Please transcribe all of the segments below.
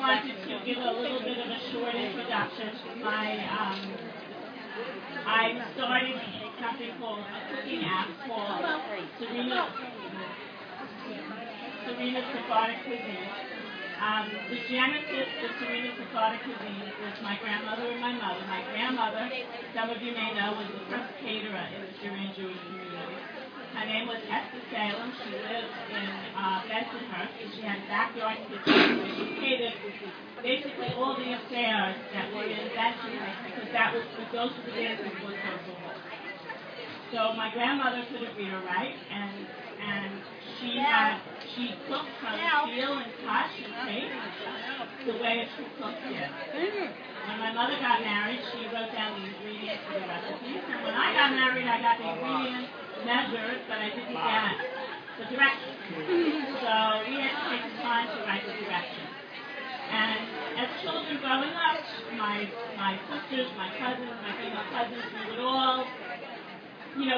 wanted to give a little bit of a short introduction. I started something called a cooking app called Sarina's Sephardic Cuisine. The genesis of Sarina's Sephardic Cuisine was my grandmother and my mother. My grandmother, some of you may know, was the first caterer in the Syrian Jewish community. Her name was Esther Salem. She lived in Bensonhurst, and she had a backyard kitchen where she catered basically all the affairs that were in Bensonhurst, because that was those were the days before social work. So my grandmother couldn't read or write, and she cooked from veal and tash and cake the way a true cook did. When my mother got married, she wrote down the ingredients for the recipes, and when I got married, I got the ingredients measured, but I didn't get the directions. So we had to take the time to write the directions. And as children growing up, my sisters, my cousins, my female cousins, we would all,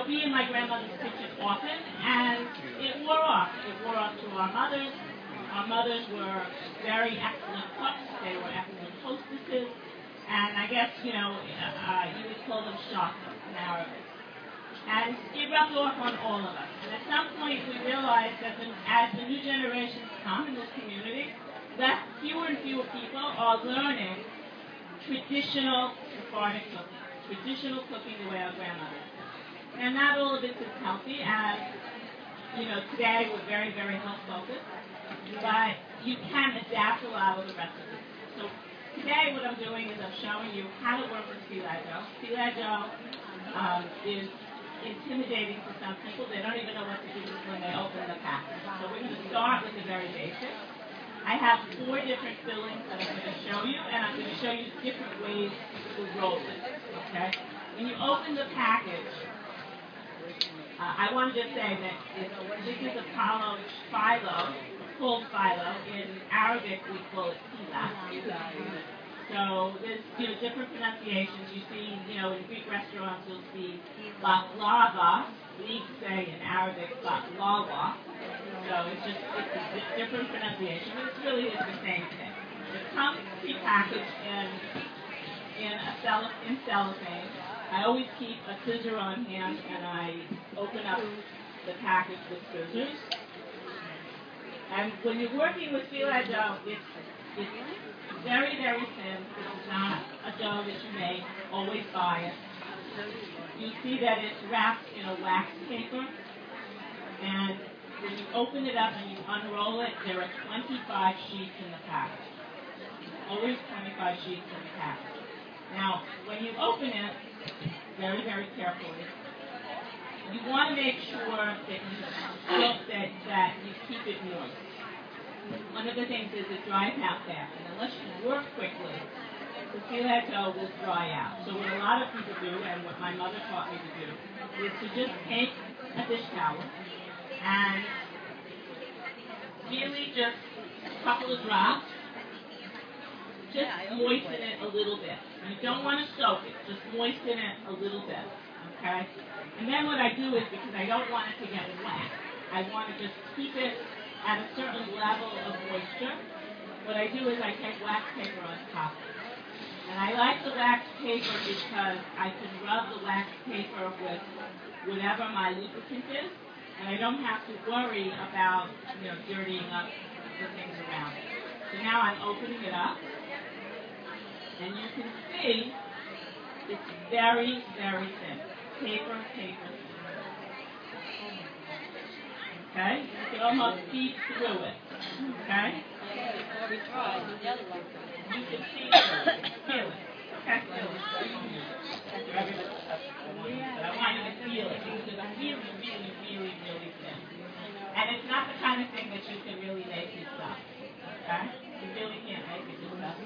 be in my grandmother's kitchen often, and it wore off. It wore off to our mothers. Our mothers were very excellent cooks. They were excellent hostesses, and I guess, you would call them shocks in Arabic. And it rubbed off on all of us. And at some point, we realized that as the new generations come in this community, that fewer and fewer people are learning traditional Sephardic cooking, traditional cooking the way our grandmothers did. And not all of this is healthy, as, today we're very, very health focused, but you can adapt a lot of the recipes. So today what I'm doing is I'm showing you how to work with filet dough. Filet dough is intimidating to some people. They don't even know what to do when they open the package. So we're going to start with the very basics. I have 4 different fillings that I'm going to show you, and I'm going to show you different ways to roll it. Okay? When you open the package, I want to just say that this is a phyllo, called phyllo. In Arabic, we call it pilaf. So there's different pronunciations. You see, in Greek restaurants, you'll see baklava. We say in Arabic baklava. So it's a different pronunciation, but it really is the same thing. It comes prepackaged in cellophane. I always keep a scissor on hand, and I open up the package with scissors. And when you're working with filet dough, it's very, very thin. It's not a dough that you may always buy it. You see that it's wrapped in a wax paper, and when you open it up and you unroll it, there are 25 sheets in the package. Always 25 sheets in the package. Now, when you open it, very, very carefully, you want to make sure that you keep it moist. One of the things is it dries out fast, and unless you work quickly, the filet dough will dry out. So what a lot of people do, and what my mother taught me to do, is to just take a dish towel and really just a couple of drops, just moisten it a little bit. You don't want to soak it, just moisten it a little bit, okay? And then what I do is, because I don't want it to get wet, I want to just keep it at a certain level of moisture. What I do is I take wax paper on top. And I like the wax paper because I can rub the wax paper with whatever my lubricant is, and I don't have to worry about, dirtying up the things around it. So now I'm opening it up, and you can see it's very, very thin. Paper. Okay? You can almost see through it. Okay? You can see through it. Feel it. Okay? Feel it. But I want you to feel it. Because it's really, really, really, really thin. And it's not the kind of thing that you can really make yourself. Okay? You really can't make it yourself.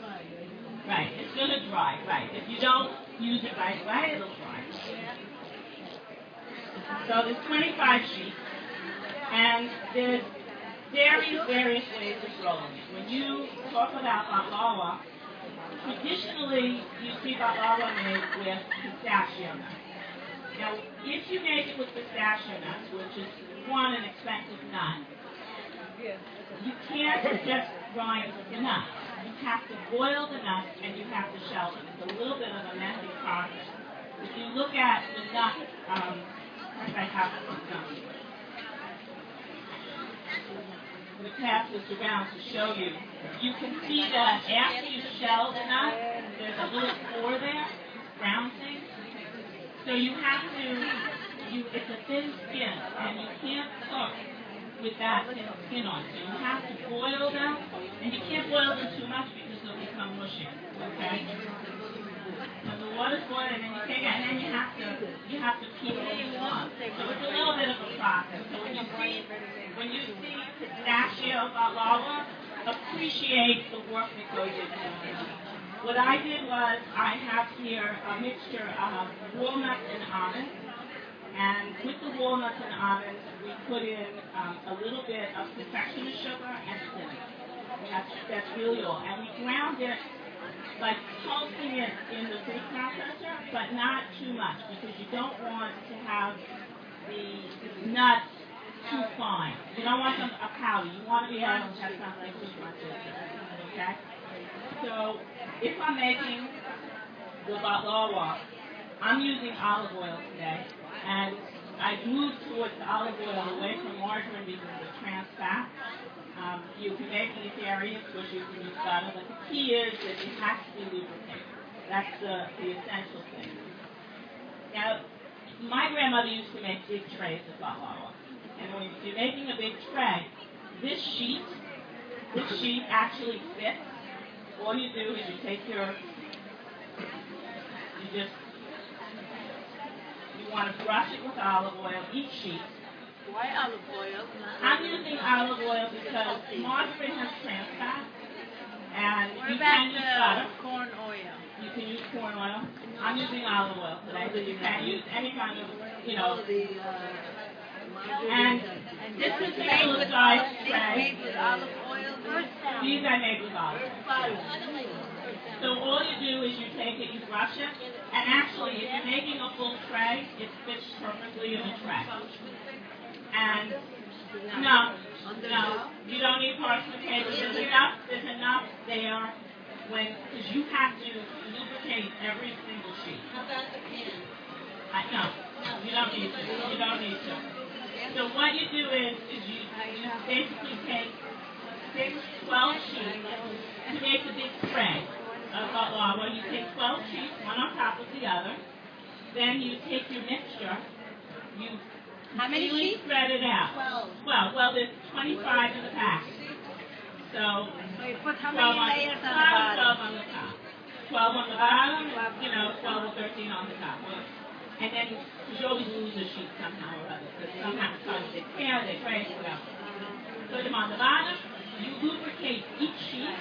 Right. It's going to dry. Right. If you don't use it right away, it'll dry. So there's 25 sheets. And there's various ways of rolling it. When you talk about baklava, traditionally you see baklava made with pistachio nuts. Now, if you make it with pistachio nuts, which is, one, an expensive nut, you can't just grind the nuts. You have to boil the nuts and you have to shell them. It's a little bit of a messy process. If you look at the nuts, I have some. I'm going to pass this around to show you. You can see that after you shell the nut, there's a little core there, brown thing. So you have to, it's a thin skin, and you can't cook with that thin skin on. So you have to boil them, and you can't boil them too much because they'll become mushy. Okay? When the water's boiling, and you take it, and then you have to peel it off. So it's a little bit of a process. So when you see pistachio baklava, appreciate the work that goes into it. What I did was I have here a mixture of walnuts and almonds, and with the walnuts and almonds, we put in a little bit of confectioner sugar and cinnamon. That's really all. And we ground it like toasting it in the food processor, but not too much because you don't want to have the nuts too fine. You don't want them a powder. You want to be able to have something too much. Okay? So if I'm making the baklava, I'm using olive oil today, and I've moved towards olive oil away from margarine because of the trans fat. You can make it in dairy, of course you can use butter, but the key is that it has to be lubricated. That's the essential thing. Now, my grandmother used to make big trays of baklava, and when you're making a big tray, this sheet actually fits. All you do is you take you want to brush it with olive oil, each sheet. Why olive oil? I'm using olive oil because margarine has trans fat, and you can use butter. Corn oil? You can use corn oil. I'm using olive oil today, so you can use any kind of, And this is the full-size tray. Made with olive oil? These I made with olive oil. So all you do is you take it, you brush it, and actually, if you're making a full tray, it fits perfectly in a tray. And no, you don't need parchment paper. There's enough there because you have to lubricate every single sheet. How about the pan? No, you don't need to. You don't need to. So what you do is you basically take 12 sheets to make a big tray of baklava. You take 12 sheets, one on top of the other. Then you take your mixture. How many sheets? Spread it out. 12. Well, there's 25 in the pack. So you put how many layers on the bottom? 12 on the top. 12 on the bottom, 12 or 13 on the top. And then you always lose a sheet somehow or other. Because sometimes they tear, they break, whatever. Put them on the bottom. You lubricate each sheet.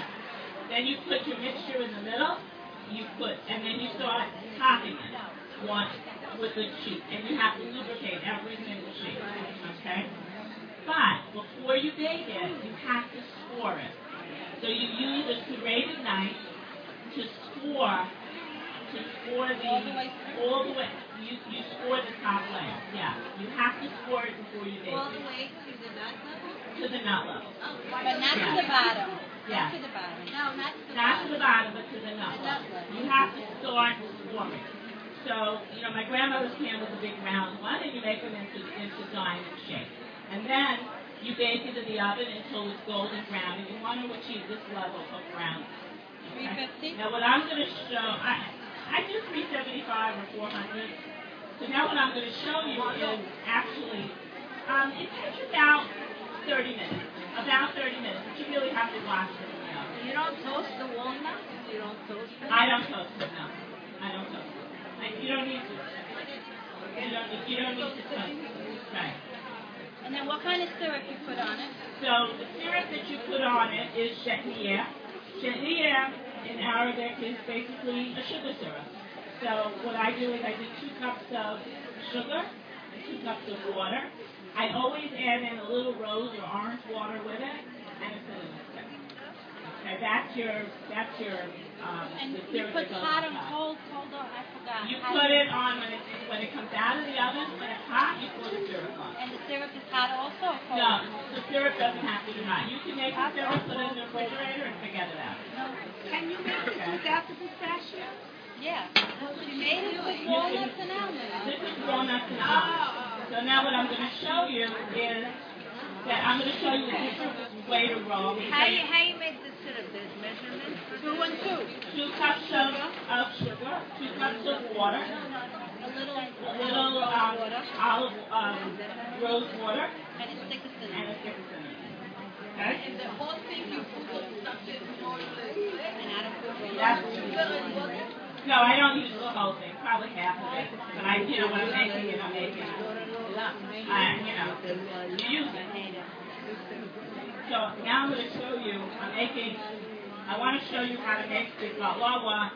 Then you put your mixture in the middle. And then you start topping it. One with the sheet, and you have to lubricate every single sheet, okay? But before you bake it, you have to score it. So you use a serrated knife to score all the way. You score the top layer. Yeah, you have to score it before you bake it. All the way to the nut level? To the nut level. Oh, but not to the bottom. Yeah. Not to the bottom. No, not to the Not bottom. to the bottom, but to the nut level. You have to start scoring. So, my grandmother's pan was a big round one, and you make them into diamond shape. And then you bake it in the oven until it's golden brown, and you want to achieve this level of brown. Okay? 350? Now, what I'm going to show, I do 375 or 400. So now what I'm going to show you is actually, it takes about 30 minutes. About 30 minutes, but you really have to watch it in the oven. You don't toast the walnuts? You don't toast them? I don't toast it, no. I don't toast it. You don't need to. You don't need to toast it. Right. And then what kind of syrup you put on it? So the syrup that you put on it is shetniyeh. Shetniyeh in Arabic is basically a sugar syrup. So what I do is I do 2 cups of sugar and 2 cups of water. I always add in a little rose or orange water with it and a cinnamon stick. Okay, that's your And the you syrup put that goes hot on and top. cold on, I forgot. You How put do it on when it comes out of the oven, when it's hot, you pour the syrup on. And the syrup is hot also or cold? No, the syrup doesn't have to be hot. You can make the syrup, put it in the refrigerator, and forget about it. No. Can you make it without the pistachio? Yeah. She made it with walnuts and almonds. This is walnuts and almonds. So now what I'm going to show you is that I'm going to show you a different way to roll. How you make the syrup? There's measurements? 2 and 2. 2 cups of sugar, 2 cups of water, A little olive rose water, and a stick of and cinnamon. a stick of cinnamon. Okay? And the whole thing you put the stuff in order And I don't put That's, no, I don't use the whole thing, probably half of it. But when I'm making it, you use it. So now I'm going to show you, I want to show you how to make the baklava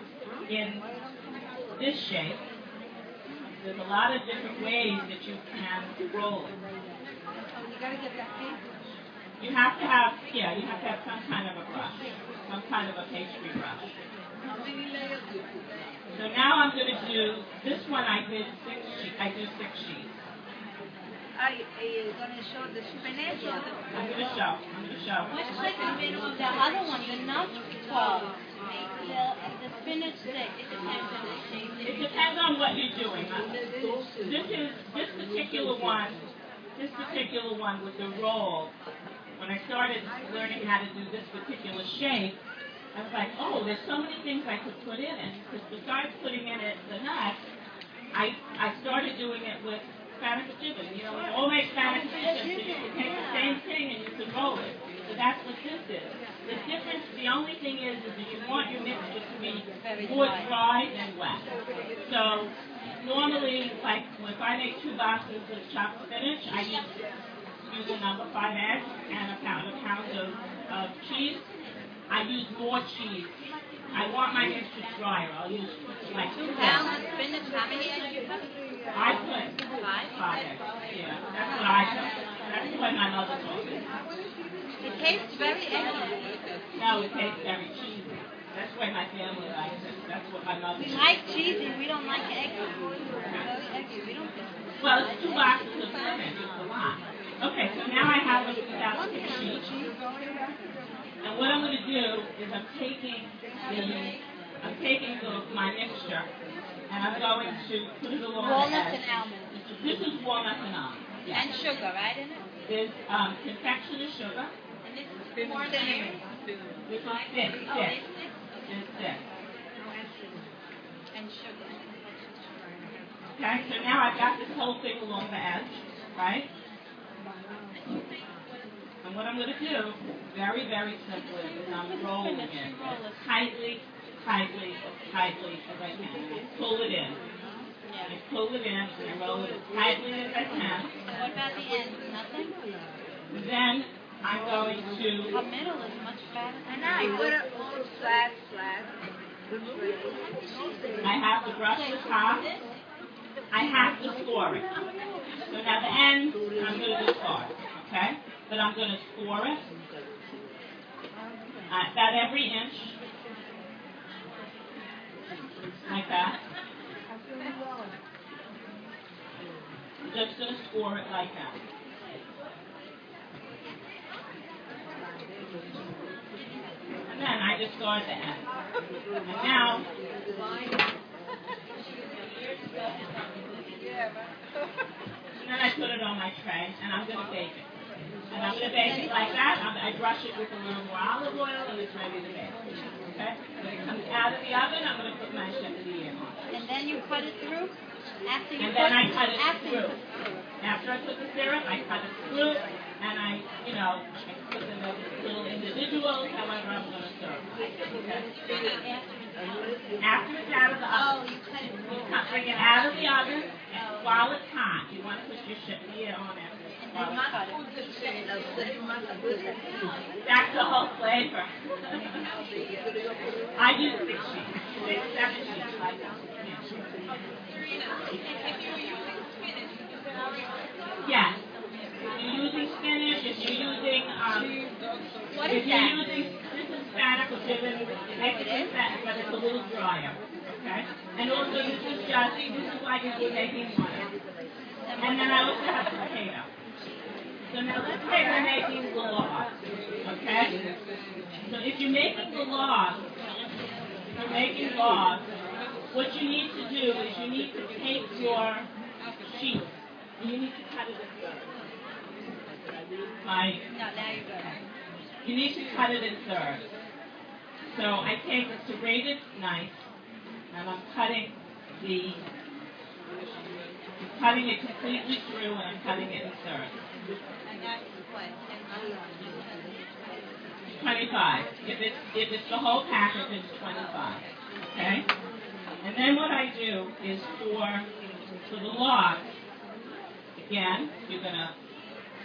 in this shape. There's a lot of different ways that you can roll it. You gotta get that cake. You have to have some kind of a brush, some kind of a pastry brush. So now I'm going to do, this one I do 6 sheets. Are you going to show the spinach or the... I'm going to show. Which like the other one, the nut 12. The spinach stick, it depends on the shape. It depends on what you're doing. This particular one with the roll. When I started learning how to do this particular shape, I was like, oh, there's so many things I could put in it. Because besides putting in it the nuts, I started doing it with Spanish chicken. We all make Spanish chicken, so you can take the same thing and you can roll it. So that's what this is. The only thing is that you want your mixture to be more dry than wet. So normally, like if I make 2 boxes of chopped spinach, I use a number 5 eggs and a pound of cheese. I use more cheese. I want my mixture drier. I'll use like 2 pounds of spinach, how many eggs you put? I put 5 eggs. Yeah, that's what I do. That's what my mother told me. It tastes very eggy. No, it tastes very cheesy. That's why my family likes it. That's what my mother We said. like cheesy, we don't like eggy. Very eggy, we don't think. Well, it's 2 boxes of spinach. It's a lot. Okay, so now I have it without the cheese. And what I'm going to do is I'm taking my mixture and I'm going to put it along Walnuts the edge. and almonds. This is walnuts and almonds. Yes. And sugar, right in it? There's confectioner sugar. And this is more than This is thick. This is thick. and sugar. Okay, so now I've got this whole thing along the edge, right? And what I'm going to do, very, very simply, is I'm rolling it as tightly as I can. And I pull it in. Yeah. I pull it in and I roll it as tightly as I can. What about the end? Nothing? Then I'm going to, The middle is much better. And now you put it all flat. I have to brush the top. I have to score it. So now the end, I'm going to discard, okay? But I'm going to score it about every inch, like that. I'm just going to score it like that. And then I discard the end. And now, and then I put it on my tray, and I'm going to bake it. And I'm going to bake it like that. I brush it with a little more olive oil, and it's ready to bake. Okay? When it comes out of the oven, I'm going to put my chantilly on. And then you cut it through? After you And then I cut it after you through. put After I put the syrup, I cut it through, and I put them in little individuals, however I'm going to serve them. Okay? After it's out of the oven, you bring it out of the oven, and while it's hot, you want to put your chantilly on it. And then you cut it. That's the whole flavor. I use 6 sheets, 6, 7 sheets like that. Yeah. If you're using spinach, if you're using, What if is you're that? using, this is Hispanic or given, it makes it Hispanic, but it's a little drier. Okay? And also this is like if we're making one. And then I also have potato. So now let's say we're making the log. Okay? So if you're making the log, what you need to do is you need to take your sheet and you need to cut it in thirds. You need to cut it in thirds. So I take a serrated knife and I'm cutting it completely through and I'm cutting it in thirds. And that's what? 25. If it's the whole package, it's 25. Okay? And then what I do is for the log, again, you're gonna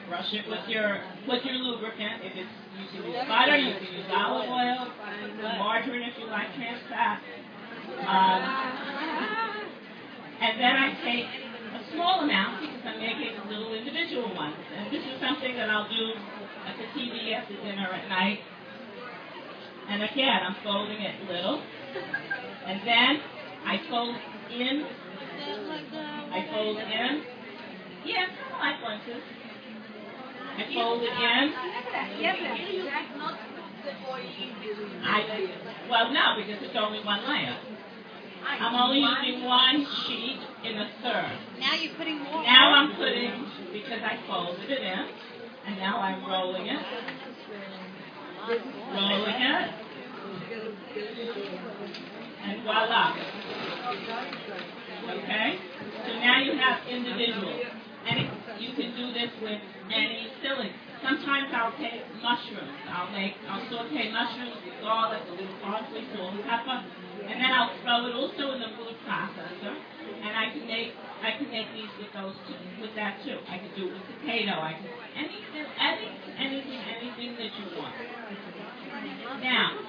brush it with your lubricant. If it's you can use butter, you can use olive oil, margarine if you like trans fat. And then I take a small amount because I'm making little individual ones. And this is something that I'll do at the TV after dinner at night. And again, I'm folding it little. And then I fold in. Yeah, kind of like lunches. I fold it in. Well, no, because it's only one layer. I'm only using one sheet in a third. Now you're putting more. Now I'm putting, because I folded it in, and now I'm rolling it. And voila. Okay? So now you have individual. And you can do this with any filling. Sometimes I'll take mushrooms. I'll saute mushrooms with garlic, a little parsley, salt, and pepper, and then I'll throw it also in the food processor. And I can make these with those too, with that too. I can do it with potato. I can anything that you want. Now,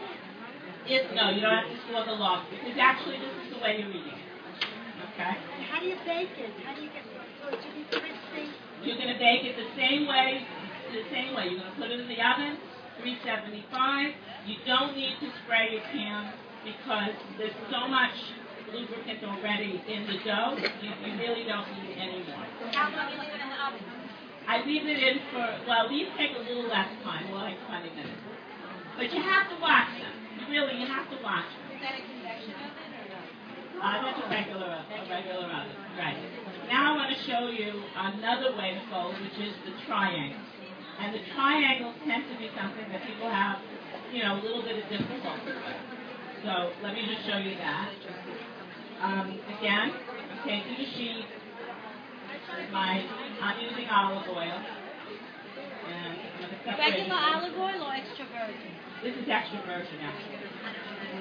no, you don't have to store the log because actually this is the way you're eating it. Okay? How do you bake it? How do you get it to be crispy? You're going to bake it the same way. You're going to put it in the oven, 375. You don't need to spray your pan because there's so much lubricant already in the dough. You really don't need any more. How long do you leave it in the oven? I leave it in these take a little less time, like 20 minutes. But you have to watch them. You have to watch them. Is that a convection oven or no? That's a regular oven. Right. Now I want to show you another way to fold, which is the triangle. And the triangles tend to be something that people have, a little bit of difficulty with. So let me just show you that. Again, I'm taking a sheet. I'm using olive oil. And I'm going to separate Regular olive oil or extra virgin? This is extra virgin, actually.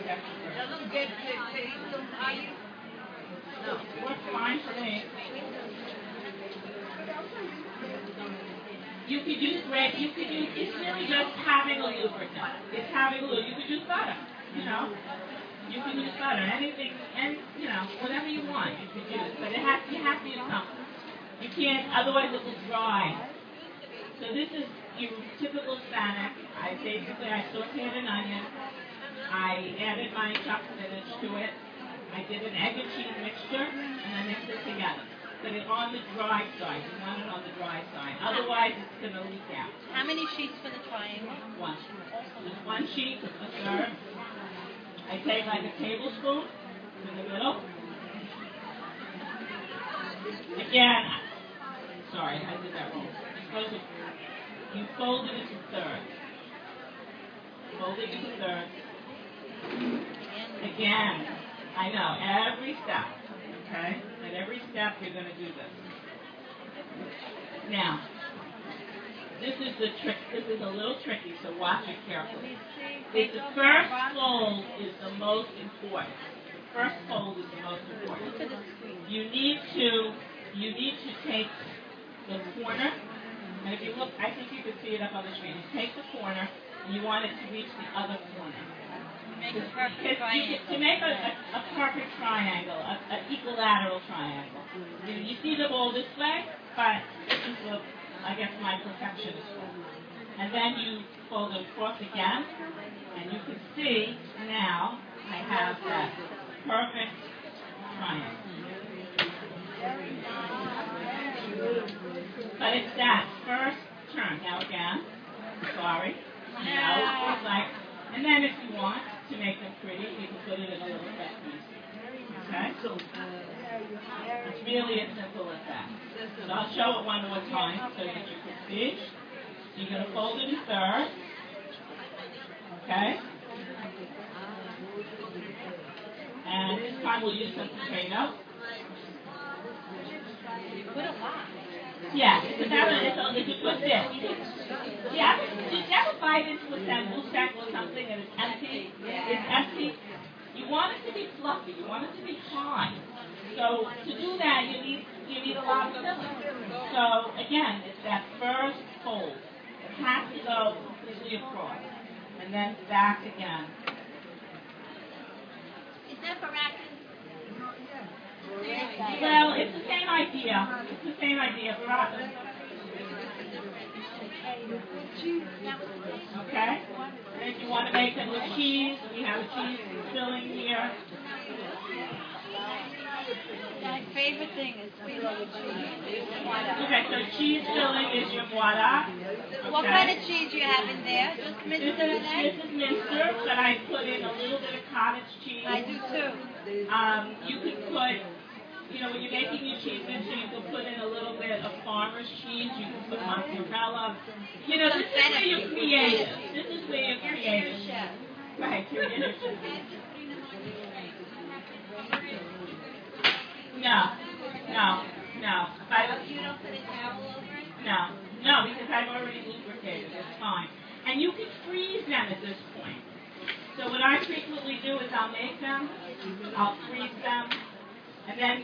Doesn't get taste of onion? No. Works fine for me. You could use it's really just having a lubricant. It's having a lubricant. You could use butter, You can use butter, anything, and, whatever you want, you could use. But you have to use something. You can't, otherwise it will dry. So this is your typical Hispanic. I sauteed an onion. I added my chopped spinach to it. I did an egg and cheese mixture, and I mixed it together. But it's on the dry side. You want it on the dry side. Otherwise, it's going to leak out. How many sheets for the triangle? One. Just one sheet, a third. I take like a tablespoon in the middle. Again, sorry, I did that wrong. You fold it into thirds. Fold it into thirds. Again, I know, every step. Okay? At every step, you're going to do this. Now, this is the trick. This is a little tricky, so watch it carefully. The first fold is the most important. The first fold is the most important. You need to take the corner. And if you look, I think you can see it up on the screen. You take the corner, and you want it to reach the other corner. Make a perfect triangle. To make a perfect triangle, an equilateral triangle. You see them all this way, but this is what I guess my perfectionist way. And then you fold it across again, and you can see now I have that perfect triangle. But it's that first turn. Now again, sorry. It's like, and then if you want to make them pretty, you can put it in a little set piece. Okay? It's really as simple as that. So I'll show it one more time so that you can see. So you're going to fold it in thirds. Okay? And this time we'll use some potato. Yeah, it's a good dip. Do you ever bite into a sambusa sack or something and it's empty? It's empty. You want it to be fluffy. You want it to be high. So to do that, you need a lot of filling. So again, it's that first fold. It has to go completely across, and then back again. Is that paraffin? Well, it's the same idea. It's the same idea. Okay? And if you want to make them with cheese, we have a cheese filling here. My favorite thing is filling with cheese. Okay, so cheese filling is your voila. Okay. What kind of cheese do you have in there? Just Minster and egg? This is Minster, but I put in a little bit of cottage cheese. I do too. You could put, when you're making your cheese Minster, you could put in a little bit of farmer's cheese. You can put mozzarella. This is where you're creative. This is where you're creative. Right, you're in No. You don't put a towel over it? No, because I've already lubricated. It's fine. And you can freeze them at this point. So what I frequently do is I'll make them, I'll freeze them, and then,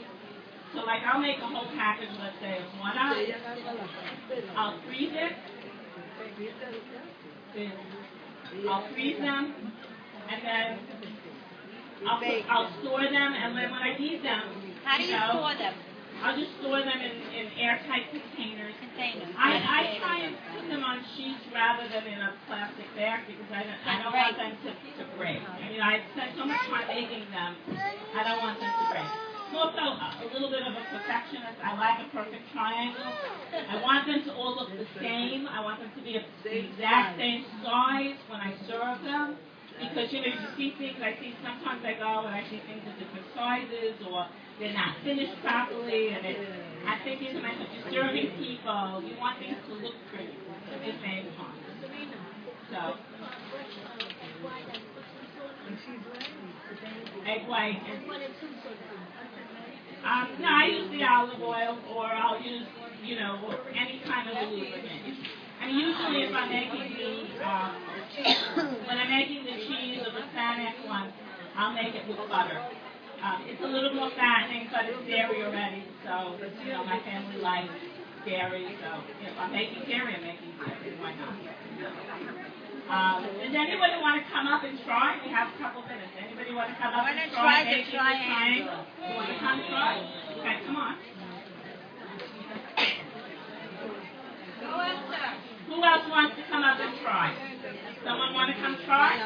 so like I'll make a whole package, let's say, of 1 ounce. I'll freeze it. I'll freeze them, and then I'll store them, and then when I need them, how do you store them? I'll just store them in airtight containers. I try and put them on sheets rather than in a plastic bag because I don't want them to break. I spent so much time making them, I don't want them to break. I'm also a little bit of a perfectionist. I like a perfect triangle. I want them to all look the same. I want them to be the exact same size when I serve them. Because, you see things, sometimes I go and I see things in different sizes or they're not finished properly. And I think to myself, you're serving people, you want things to look pretty at the same time. So, egg white. No, I use the olive oil or I'll use, or any kind of lubricant. Usually if I'm making when I'm making the cheese or the Hispanic one, I'll make it with butter. It's a little more fattening, but it's dairy already, so, my family likes dairy, so, if I'm making dairy, I'm making dairy, why not? Does anybody want to come up and try? We have a couple minutes. Anybody want to come up and try making the triangle? You want to come try? Okay, come on. Who else wants to come up and try? Someone want to come try?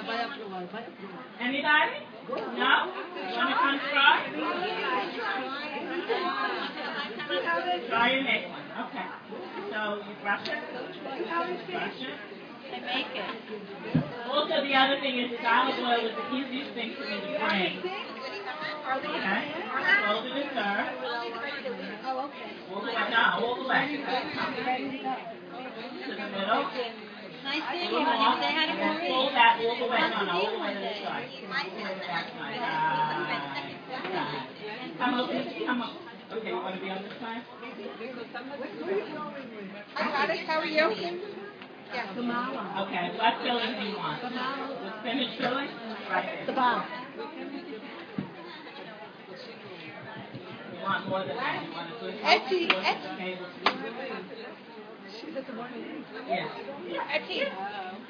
Anybody? No? You want to come try? Try and make one. Okay. So you brush it. Brush it. I make it. Also, the other thing is olive oil is the easiest thing for me to bring. Okay? Fold it in there. Oh, okay. All the way down, all the way. To the middle. Nice seeing Little you, more. honey. Say hi to And then Marie. fold that all the way. No, Want to all see the you way one to the day. side. All the way to that side. Come up. Okay, you want to be on this side? Hi, Alex, how are you? Okay, what filling do you want? The spinach filling? Right there. The bottom. You want more than that? You want a good Etty, tablespoon? She's at the morning. Yeah. Etty.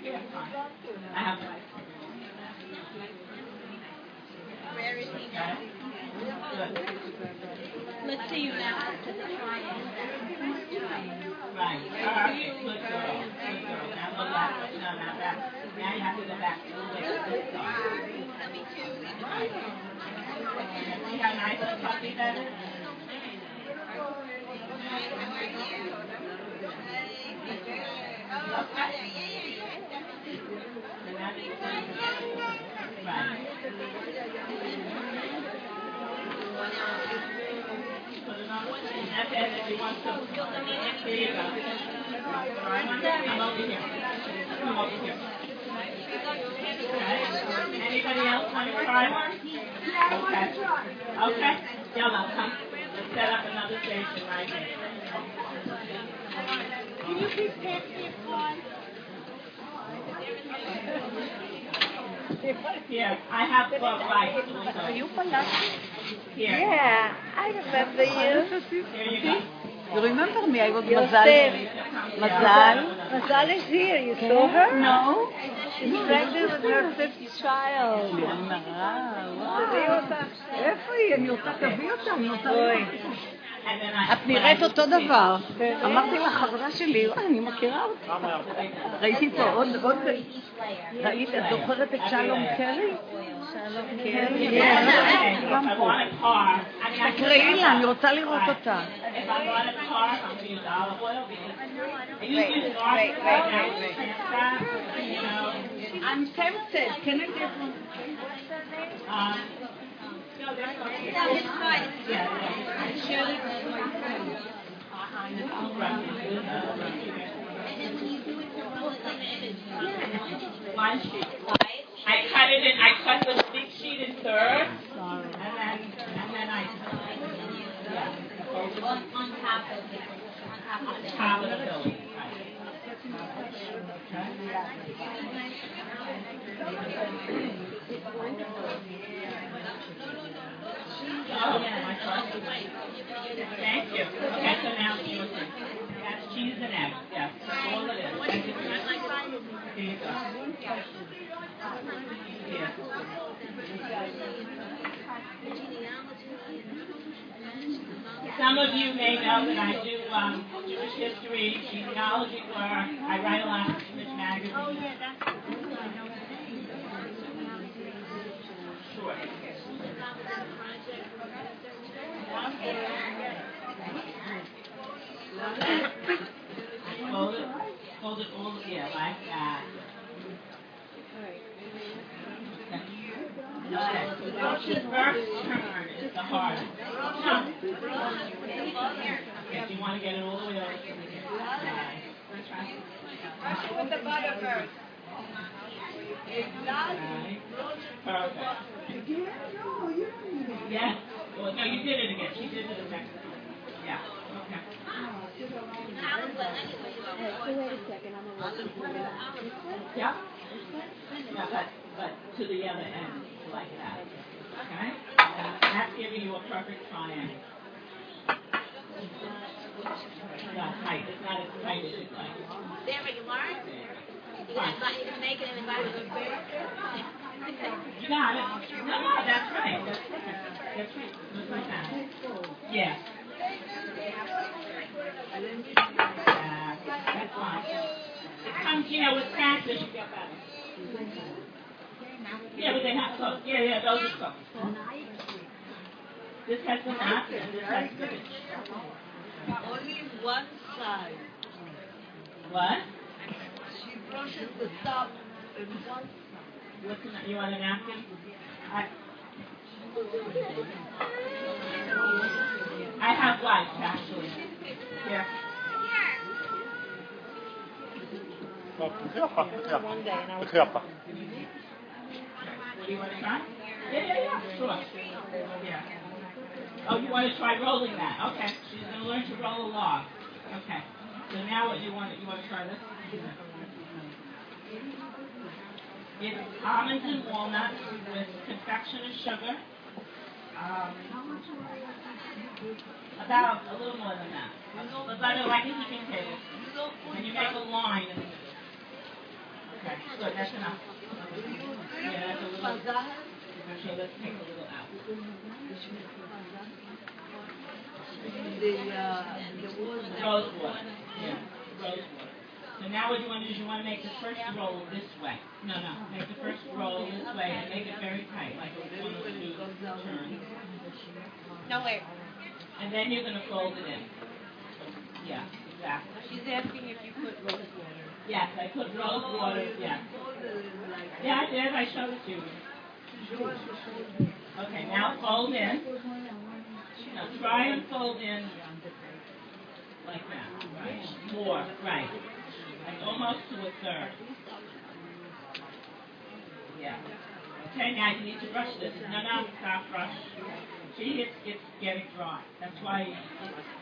Yeah, fine. I have it. Where is he? Okay. Good. Let's see you now. Right. Perfect. Good girl. Good girl. Now go back. No, not back. Now you have to go back a little bit to this side. Right. See how nice and puffy that is? Okay. And that's right. Put it on. That's it. If you want to. Here you go. I'm over here. Come over here. Okay. Anybody else want to try one? Okay. Okay. Yellow, come. Let's set up another station right here. Can you please pass me a card? Here, I have rice also. Here. Yeah, I remember you. Here you go. You remember me? I was Yosef. Mazal. Mazal is here. You saw her? No. She's pregnant with her fifth child. תראי אותה. איפה היא? אני רוצה תביא אותה, אני רוצה לראות. And then את נראית אותו דבר. אמרתי לחברה שלי, אני מכירה אותה. ראיתי פה עוד... ראית, את זוכרת את שלום קרי? שלום קרי? גם פה. תקראי לה, אני רוצה לראות אותה. I'm tempted. Can I get one? No, that's okay. No, it's fine. Shirley was my friend. One sheet. I cut it in. I cut the big sheet in thirds, and then I. On top of it. On top of the filling. Oh, my trust. Thank you. Okay, so now that's cheese and eggs. Yes, that's all it is. Thank you. Here you go. Here. Some of you may know that I do Jewish history, genealogy work. I write a lot for Jewish magazines. Oh, yeah, that's good. I know that. Sure. Hold it all, yeah, like that. Okay, so the first turn is the hardest. If you want to get it all the way over. With the butter first. Perfect. Yes. Well, no, you did it again. She did it again. Yeah. Okay. Yeah. Yeah, but to the other end, like that. Okay? That's giving you a perfect triangle. It's not tight. It's not as tight as you'd like. There we go, Mark. You can make it in the bottom of the bear. You got it. No, that's right. That's perfect. That's right. Just like that. Yeah. That's fine. It comes, with practice, you get better. Yeah, but they have cooked. Yeah, those are cooked. This has the nut and this has the fish. Only one side. What? She brushes the top in one side. You want a napkin? I have wipes, actually. Here. Begrijpen. What do you want to try? Yeah, sure. Yeah. Oh, you want to try rolling that? Okay. She's going to learn to roll a log. Okay. So now what you want to try this? It's almonds and walnuts with confectioner's sugar. About a little more than that. But by the way, I think you can take it. And you make a line in the middle. Okay, good, that's enough. Yeah, that's a little. Okay, let's take a little out. Rose water. Yeah, rose water. So now what you want to do is you want to make the first roll this way. No, make the first roll this way and make it very tight, like one of the turns. No, wait. And then you're going to fold it in. Yeah, exactly. She's asking if you put rose water. Yes, I put rose water, yeah. Yeah, I did. I showed it to you. Okay, now fold in. Now try and fold in like that. Right. More, right. Like almost to a third. Yeah. Okay, now you need to brush this. No, stop, brush. See, it's getting dry. That's why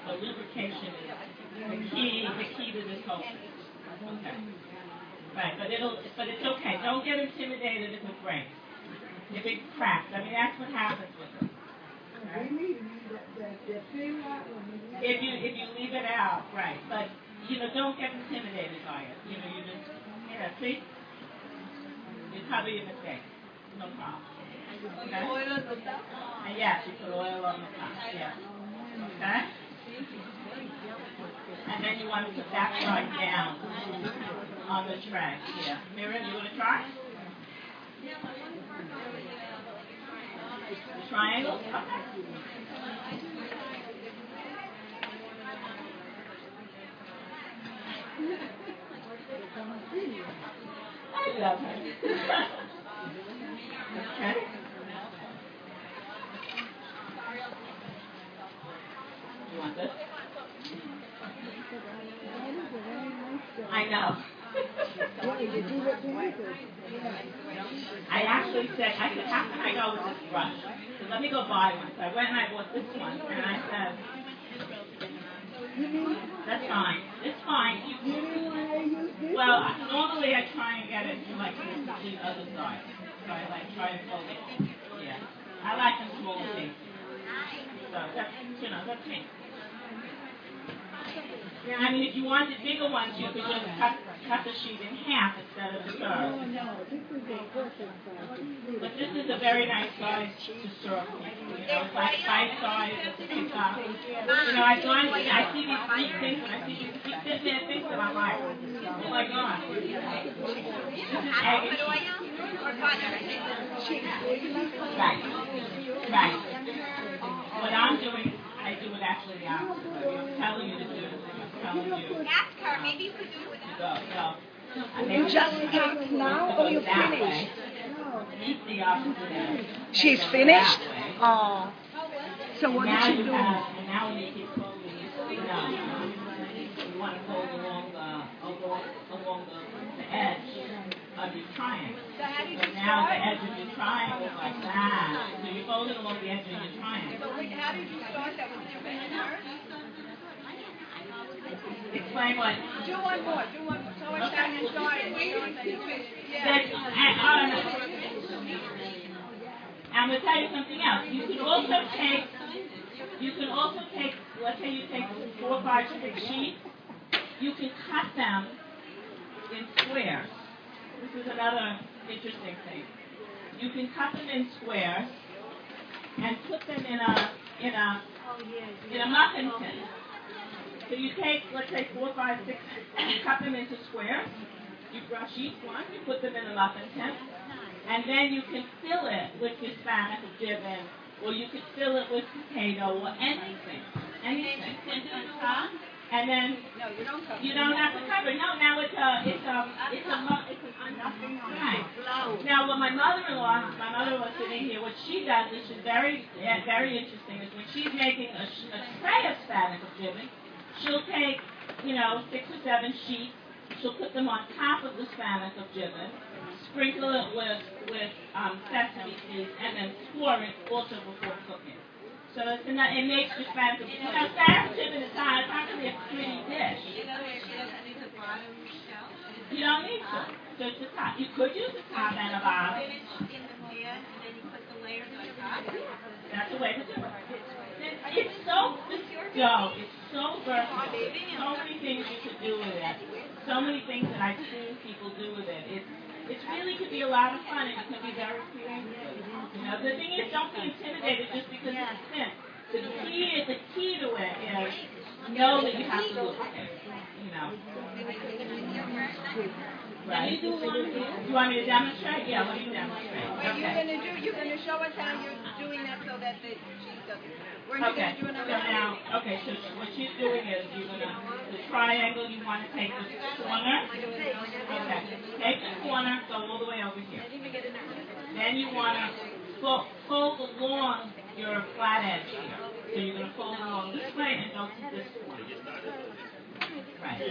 the lubrication is the key to this whole thing. Okay. Right, but it's okay. Don't get intimidated if it breaks. If it cracks. I mean, that's what happens with it. Okay? If you leave it out, right. But, don't get intimidated by it. You just, see? You cover your mistake. No problem. Okay? And yes, you put oil on the top. Yeah. Okay? And then you want to put that side down on the tray. Yeah. Miriam, you want to try? Triangle? Okay. I love it. Okay. You want this? I know. I actually said, I said, how can I go with this brush? So let me go buy one. So I went and I bought this one, and I said, that's fine. It's fine. Well, normally I try and get it to like the other side. So I try to fold it. Yeah. I like the small things. So that's, that's me. Yeah, I mean, if you wanted bigger ones, you could just cut the sheet in half instead of a third. But this is a very nice size to serve. It's like bite size. It's I've gone, I see these big things, and I see these big things, and I'm like, oh my God. This is egg and cheese. Right. What I'm doing, I do it actually the opposite. I'm telling you to do it. Ask her, maybe you could do it without. Go. You just ate now or you finished? Eat the opposite. She's finished? Oh. So what did you do? And now when you keep folding, you want to fold along the edge of your triangle. So how did So you now the start? edge of your triangle is like that. So you fold it along the edge of your triangle. So how did you start that with your fingers? Explain what? Do one more. So much time you started. I'm going to tell you something else. You can also take, let's say you take 4, 5, 6 sheets. You can cut them in squares. This is another interesting thing. You can cut them in squares and put them in a muffin tin. So you take, let's say 4, 5, 6, you cut them into squares. You brush each one, you put them in a muffin tin, and then you can fill it with your spinach or gibbon, or you can fill it with potato or anything. And then you don't have to cover it. No, now it's an right. Now, what my mother-in-law sitting here, what she does, which is very, very interesting, is when she's making a tray of spinach or gibbon, she'll take, 6 or 7 sheets. She'll put them on top of the spinach of gibbon, sprinkle it with sesame seeds, and then score it also before cooking. So it makes your spinach of gibbon. Now, spinach of gibbon is not really a pretty dish. You don't need to. Just the top. You could use the top and a bottom. That's the way to do it. It's so versatile. So many things you could do with it. So many things that I've seen people do with it. It really could be a lot of fun, and it could be very creative. The thing is, don't be intimidated just because it's thin. The key to it is know that you have to lubricate. You know. Right. You want me to demonstrate? Yeah, let me demonstrate. What you're gonna show us how you're doing that so that the cheese doesn't. Okay, so now, so what she's doing is the triangle, you want to take the corner. Okay, take the corner, go all the way over here. Then you want to fold along your flat edge here. So you're going to fold along this way and go to this corner. Right.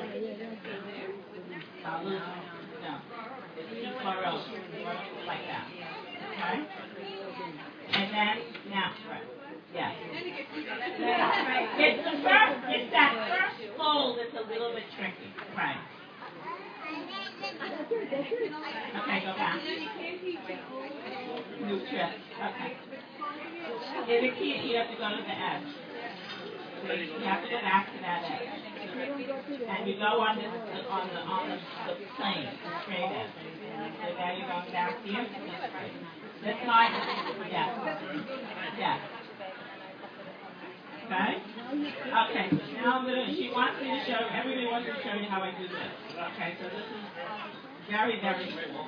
No. It's too far over. Like that. Okay? And then, now, right. Yeah. It's that first fold that's a little bit tricky. Right. Okay, go back. New trick. Okay. In the key, you have to go to the edge. You have to go back to that edge. And you go on the plane, the straight edge. So now you're going back here. This side. Yeah. Okay? Okay, so now she wants me to show, everybody wants me to show you how I do this. Okay, so this is very, very cool.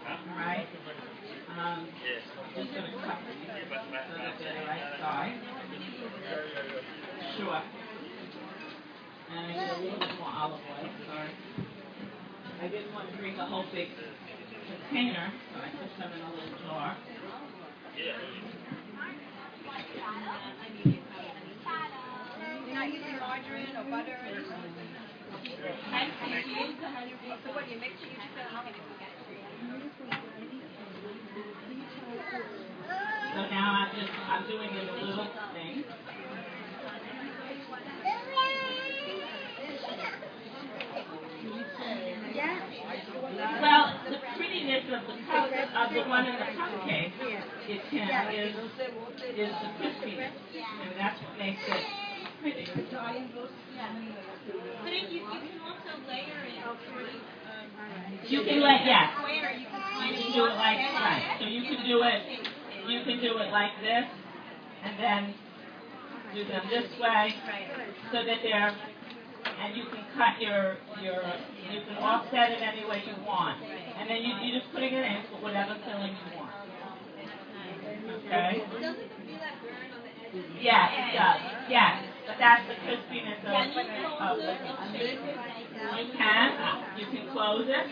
Alright? Just going to cut these so that they're the right size. Sure. And I get a little bit more olive oil, sorry. I didn't want to bring the whole big container, so I put some in a little jar. You're not using margarine or butter or anything? So what, you mix cheese? So now I'm doing it a little thing. Well, the prettiness of the one in the cupcake is the crispiness. And that's what makes it pretty. But you can also layer it. You can you can do it like right. So you can do it like this, and then do them this way, so that they're. And you can cut you can offset it any way you want. And then you're just putting it in for whatever filling you want. Okay? Doesn't it feel that burn on the edges? Yes, it does. Yes. But that's the crispiness of the You can close it.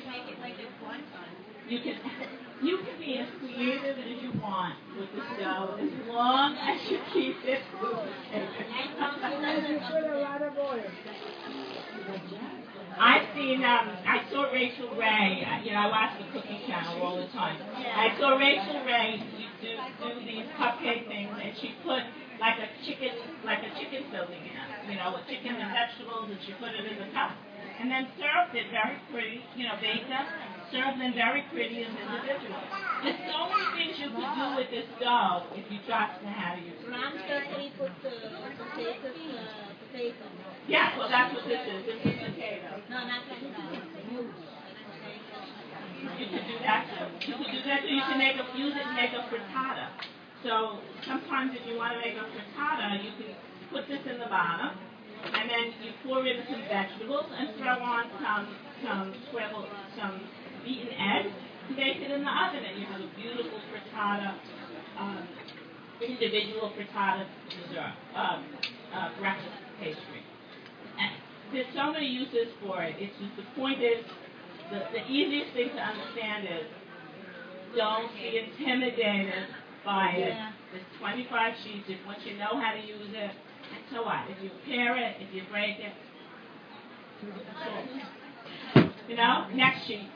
You can be as creative as you want with the dough as long as you keep it moving. I saw Rachel Ray, I watch the cooking channel all the time. I saw Rachel Ray do these cupcake things, and she put like a chicken filling in it, with chicken and vegetables, and she put it in the cup. And then served it very pretty, baked them, served them very pretty as individuals. There's so many things you could do with this dough if you just know how to use it. Yeah, well that's what this is. This is potato. No, not that. You could do that too. You can use it to make a frittata. So sometimes if you want to make a frittata, you can put this in the bottom, and then you pour in some vegetables and throw on some beaten eggs, and bake it in the oven, and you have a beautiful frittata, individual frittata dessert, breakfast pastry. And there's so many uses for it. It's just the point is, the easiest thing to understand is don't be intimidated by it. There's 25 sheets. Once you know how to use it, and so what? If you tear it, if you break it, next sheet.